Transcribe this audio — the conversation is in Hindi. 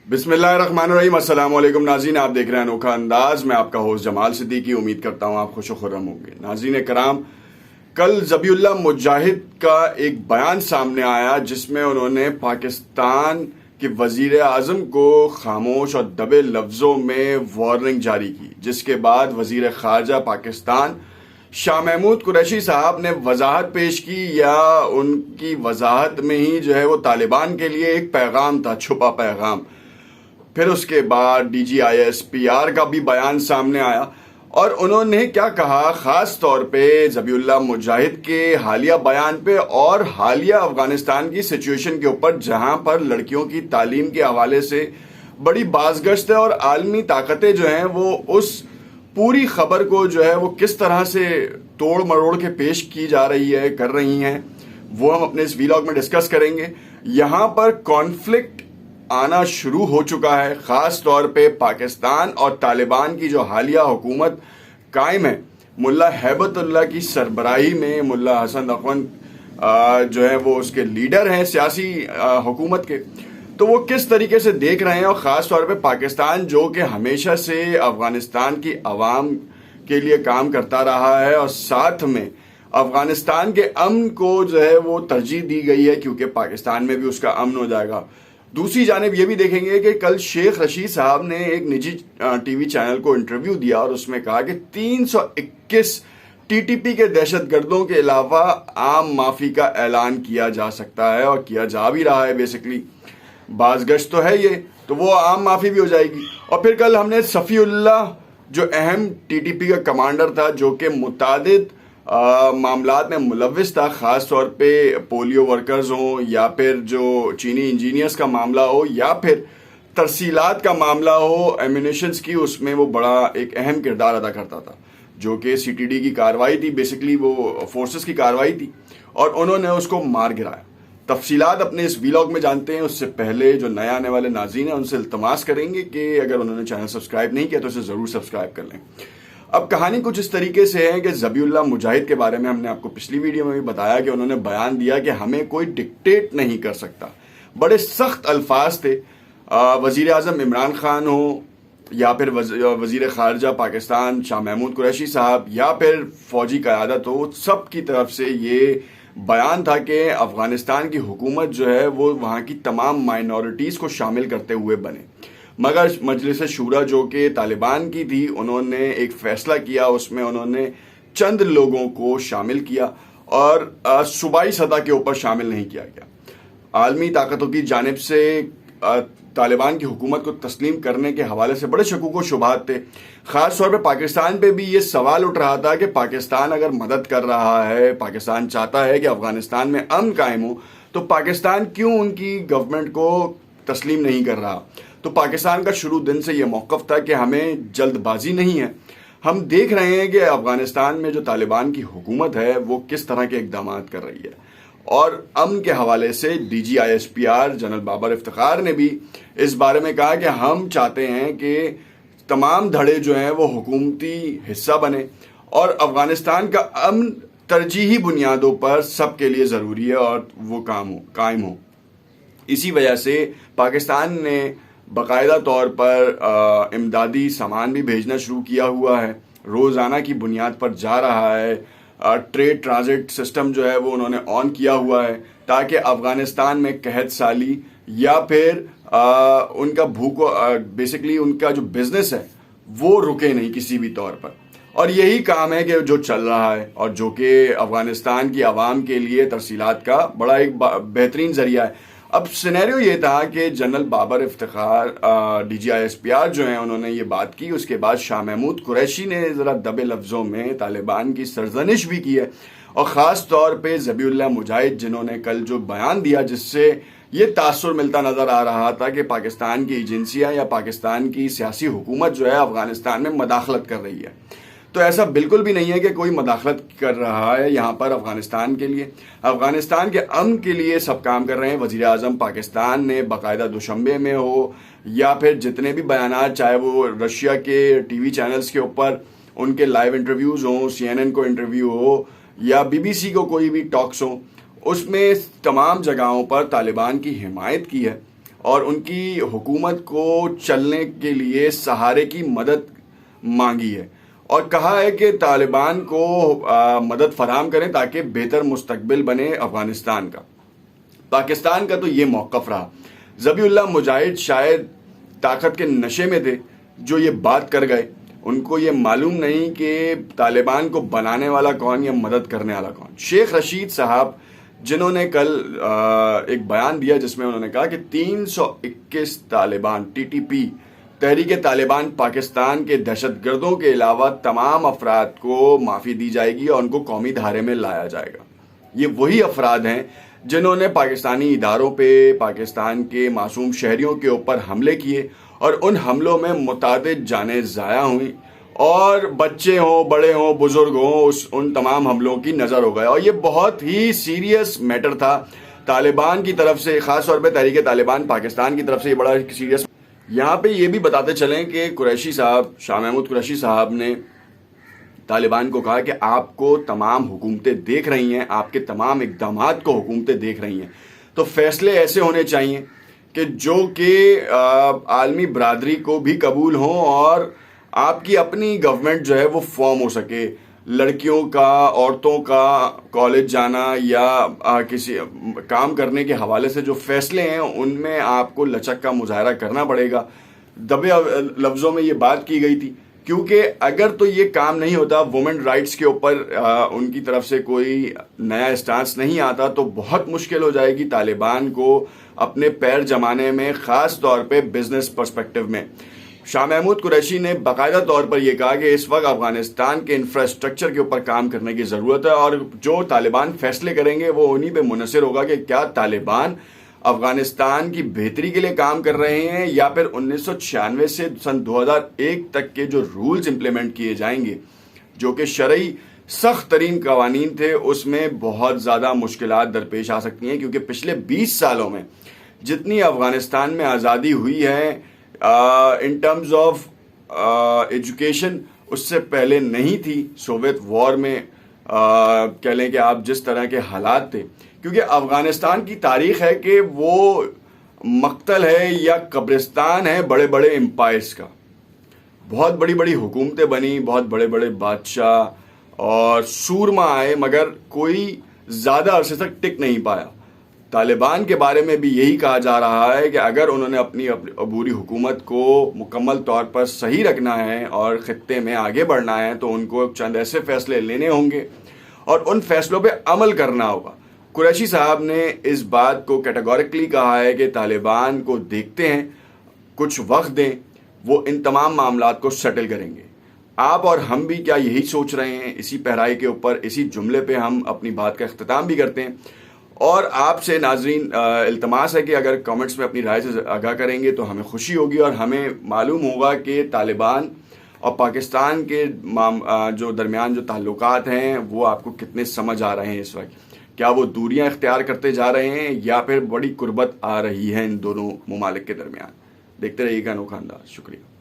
बिस्मिल्लाहिर्रहमानिर्रहीम। अस्सलाम वालेकुम नाज़रीन, आप देख रहे हैं अनोखा अंदाज। मैं आपका होस्ट जमाल सिद्दीकी। उम्मीद करता हूँ आप खुश व खुर्रम होंगे। नाज़रीन कराम, कल ज़बीउल्लाह मुजाहिद का एक बयान सामने आया जिसमें उन्होंने पाकिस्तान के वजीर आज़म को खामोश और दबे लफ्ज़ों में वार्निंग जारी की, जिसके बाद वजीर खारजा पाकिस्तान शाह महमूद कुरैशी साहब ने वजाहत पेश की, या उनकी वजाहत में ही जो है वो तालिबान के लिए एक पैगाम था, छुपा पैगाम। फिर उसके बाद DGISPR का भी बयान सामने आया और उन्होंने क्या कहा, खास तौर पे ज़बीउल्लाह मुजाहिद के हालिया बयान पे और हालिया अफगानिस्तान की सिचुएशन के ऊपर, जहां पर लड़कियों की तालीम के हवाले से बड़ी बाज़गश्त है और आलमी ताकतें जो हैं वो उस पूरी खबर को जो है वो किस तरह से तोड़ मरोड़ के पेश की जा रही है, कर रही हैं, वो हम अपने इस वीलॉग में डिस्कस करेंगे। यहाँ पर कॉन्फ्लिक्ट आना शुरू हो चुका है, खास तौर पे पाकिस्तान और तालिबान की जो हालिया हुकूमत कायम है, मुल्ला हैबतुल्लाह की सरबराही में। मुल्ला हसन अखवंद जो है वो उसके लीडर हैं सियासी हुकूमत के। तो वो किस तरीके से देख रहे हैं, और ख़ास तौर पे पाकिस्तान जो कि हमेशा से अफगानिस्तान की आवाम के लिए काम करता रहा है और साथ में अफगानिस्तान के अमन को जो है वो तरजीह दी गई है, क्योंकि पाकिस्तान में भी उसका अमन हो जाएगा। दूसरी जानिब ये भी देखेंगे कि कल शेख रशीद साहब ने एक निजी टीवी चैनल को इंटरव्यू दिया और उसमें कहा कि 321 TTP के दहशतगर्दों के अलावा आम माफी का ऐलान किया जा सकता है, और किया जा भी रहा है। बेसिकली बाज़गश्त तो है ये, तो वो आम माफी भी हो जाएगी। और फिर कल हमने सफ़ीउल्लाह, जो अहम TTP का कमांडर था, जो कि मुतादिद मामलात में मुलव्विस था, ख़ास तौर पे पोलियो वर्कर्स हों या फिर जो चीनी इंजीनियर्स का मामला हो या फिर तरसीलात का मामला हो, एम्यूनेशंस की, उसमें वो बड़ा एक अहम किरदार अदा करता था, जो कि CTD की कार्रवाई थी, बेसिकली वो फोर्सेस की कार्रवाई थी, और उन्होंने उसको मार गिराया। तफसीलात अपने इस वीलॉग में जानते हैं। उससे पहले जो नए आने वाले नाज़रीन हैं उनसे इल्तमास करेंगे कि अगर उन्होंने चैनल सब्सक्राइब नहीं किया तो इसे ज़रूर सब्सक्राइब कर लें। अब कहानी कुछ इस तरीके से है कि ज़बीउल्लाह मुजाहिद के बारे में हमने आपको पिछली वीडियो में भी बताया कि उन्होंने बयान दिया कि हमें कोई डिक्टेट नहीं कर सकता। बड़े सख्त अल्फाज थे। वज़ीर आज़म इमरान खान हो या फिर वज़ीर ख़ारजा पाकिस्तान शाह महमूद कुरैशी साहब या फिर फ़ौजी क़यादत हो, सब की तरफ से ये बयान था कि अफ़गानिस्तान की हुकूमत जो है वो वहाँ की तमाम माइनॉरिटीज़ को शामिल करते हुए बने। मगर मजलिस शूरा जो कि तालिबान की थी, उन्होंने एक फ़ैसला किया, उसमें उन्होंने चंद लोगों को शामिल किया और सूबाई सतह के ऊपर शामिल नहीं किया गया। आलमी ताकतों की जानिब से तालिबान की हुकूमत को तस्लीम करने के हवाले से बड़े शकूक व शुबहात थे। ख़ास तौर पे पाकिस्तान पे भी ये सवाल उठ रहा था कि पाकिस्तान अगर मदद कर रहा है, पाकिस्तान चाहता है कि अफ़गानिस्तान में अमन कायम हो, तो पाकिस्तान क्यों उनकी गवर्नमेंट को तस्लीम नहीं कर रहा। तो पाकिस्तान का शुरू दिन से ये मौक़िफ़ था कि हमें जल्दबाजी नहीं है। हम देख रहे हैं कि अफ़गानिस्तान में जो तालिबान की हुकूमत है वो किस तरह के इक़दाम कर रही है, और अमन के हवाले से DGISPR जनरल बाबर इफ्तिखार ने भी इस बारे में कहा कि हम चाहते हैं कि तमाम धड़े जो हैं वो हुकूमती हिस्सा बने और अफ़गानिस्तान का अमन तरजीही बुनियादों पर सबके लिए ज़रूरी है और वो कायम हो। इसी वजह से पाकिस्तान ने बाकायदा तौर पर इमदादी सामान भी भेजना शुरू किया हुआ है, रोज़ाना की बुनियाद पर जा रहा है। ट्रेड ट्रांजिट सिस्टम जो है वो उन्होंने ऑन किया हुआ है ताकि अफ़गानिस्तान में कहत साली या फिर उनका बेसिकली उनका जो बिज़नेस है वो रुके नहीं किसी भी तौर पर। और यही काम है कि जो चल रहा है और जो कि अफ़गानिस्तान की आवाम के लिए तरसीलात का बड़ा एक बेहतरीन ज़रिया है। अब सिनेरियो ये था कि जनरल बाबर इफ्तिखार DGISPR जो हैं उन्होंने ये बात की, उसके बाद शाह महमूद कुरैशी ने ज़रा दबे लफ्ज़ों में तालिबान की सरजनिश भी की है, और ख़ास तौर पे ज़बीउल्लाह मुजाहिद जिन्होंने कल जो बयान दिया जिससे ये तासुर मिलता नज़र आ रहा था कि पाकिस्तान की एजेंसियाँ या पाकिस्तान की सियासी हुकूमत जो है अफ़गानिस्तान में मदाखलत कर रही है। तो ऐसा बिल्कुल भी नहीं है कि कोई मदाखलत कर रहा है यहाँ पर अफ़गानिस्तान के लिए। अफ़गानिस्तान के अमन के लिए सब काम कर रहे हैं। वज़ीर आज़म पाकिस्तान ने बाकायदा दुशंबे में हो या फिर जितने भी बयानात, चाहे वो रशिया के TV चैनल्स के ऊपर उनके लाइव इंटरव्यूज़ हों, CNN को इंटरव्यू हो या BBC को कोई भी टॉक्स हो, उसमें तमाम जगहों पर तालिबान की हिमायत की है और उनकी हुकूमत को चलने के लिए सहारे की मदद मांगी है और कहा है कि तालिबान को मदद फराहम करें ताकि बेहतर मुस्तकबिल बने अफगानिस्तान का। पाकिस्तान का तो ये मौक़िफ़ रहा। ज़बीउल्लाह मुजाहिद शायद ताकत के नशे में थे जो ये बात कर गए। उनको ये मालूम नहीं कि तालिबान को बनाने वाला कौन या मदद करने वाला कौन। शेख रशीद साहब जिन्होंने कल एक बयान दिया जिसमें उन्होंने कहा कि 321 तालिबान TTP तहरीक तालिबान पाकिस्तान के दहशतगर्दों के अलावा तमाम अफराद को माफ़ी दी जाएगी और उनको कौमी धारे में लाया जाएगा। ये वही अफराद हैं जिन्होंने पाकिस्तानी इदारों पे पाकिस्तान के मासूम शहरियों के ऊपर हमले किए और उन हमलों में मुतादिद जानें ज़ाया हुई और बच्चे हों, बड़े हों, बुजुर्ग हों, उन तमाम हमलों की नज़र हो गए। और ये बहुत ही सीरियस मैटर था तालिबान की तरफ से, ख़ास तौर पे तहरीक तालिबान पाकिस्तान की तरफ से ये बड़ा सीरियस। यहाँ पे ये भी बताते चलें कि कुरैशी साहब, शाह महमूद कुरैशी साहब ने तालिबान को कहा कि आपको तमाम हुकूमतें देख रही हैं, आपके तमाम इक़दामात को हुकूमतें देख रही हैं, तो फैसले ऐसे होने चाहिए कि जो कि आलमी बरादरी को भी कबूल हों और आपकी अपनी गवर्नमेंट जो है वो फॉर्म हो सके। लड़कियों का, औरतों का कॉलेज जाना या किसी काम करने के हवाले से जो फैसले हैं उनमें आपको लचक का मुजाहरा करना पड़ेगा। दबे लफ्ज़ों में ये बात की गई थी क्योंकि अगर तो ये काम नहीं होता, वुमेन राइट्स के ऊपर उनकी तरफ से कोई नया स्टांस नहीं आता, तो बहुत मुश्किल हो जाएगी तालिबान को अपने पैर जमाने में, ख़ास तौर पे बिजनेस पर्सपेक्टिव में। शाह महमूद कुरैशी ने बाकायदा तौर पर यह कहा कि इस वक्त अफगानिस्तान के इंफ्रास्ट्रक्चर के ऊपर काम करने की ज़रूरत है और जो तालिबान फैसले करेंगे वो उन्हीं पे मुनहसर होगा कि क्या तालिबान अफगानिस्तान की बेहतरी के लिए काम कर रहे हैं या फिर 1996 से सन 2001 तक के जो रूल्स इंप्लीमेंट किए जाएंगे, जो कि शरई सख्त तरीन कवानीन थे, उसमें बहुत ज़्यादा मुश्किलात दरपेश आ सकती हैं। क्योंकि पिछले 20 सालों में जितनी अफगानिस्तान में आज़ादी हुई है इन टर्म्स ऑफ एजुकेशन, उससे पहले नहीं थी। सोवियत वॉर में कह लें कि आप जिस तरह के हालात थे, क्योंकि अफगानिस्तान की तारीख है कि वो मक्तल है या कब्रिस्तान है बड़े बड़े एम्पायर्स का। बहुत बड़ी बड़ी हुकूमतें बनी, बहुत बड़े बड़े बादशाह और सूरमा आए, मगर कोई ज़्यादा अरसे तक टिक नहीं पाया। तालिबान के बारे में भी यही कहा जा रहा है कि अगर उन्होंने अपनी अबूरी हुकूमत को मुकम्मल तौर पर सही रखना है और ख़ित्ते में आगे बढ़ना है तो उनको चंद ऐसे फैसले लेने होंगे और उन फैसलों पे अमल करना होगा। कुरैशी साहब ने इस बात को कैटेगोरिकली कहा है कि तालिबान को देखते हैं, कुछ वक्त दें, वो इन तमाम मामलात को सेटल करेंगे। आप और हम भी क्या यही सोच रहे हैं? इसी पहराई के ऊपर, इसी जुमले पे हम अपनी बात का इख्तिताम भी करते हैं और आपसे नाजरीन इल्तमास है कि अगर कमेंट्स में अपनी राय से आगाह करेंगे तो हमें खुशी होगी और हमें मालूम होगा कि तालिबान और पाकिस्तान के जो दरमियान जो ताल्लुकात हैं वो आपको कितने समझ आ रहे हैं इस वक्त। क्या वो दूरियां इख्तियार करते जा रहे हैं या फिर बड़ी कुर्बत आ रही है इन दोनों ममालिक के दरमियान? देखते रहिएगा अनोखा अंदाज। शुक्रिया।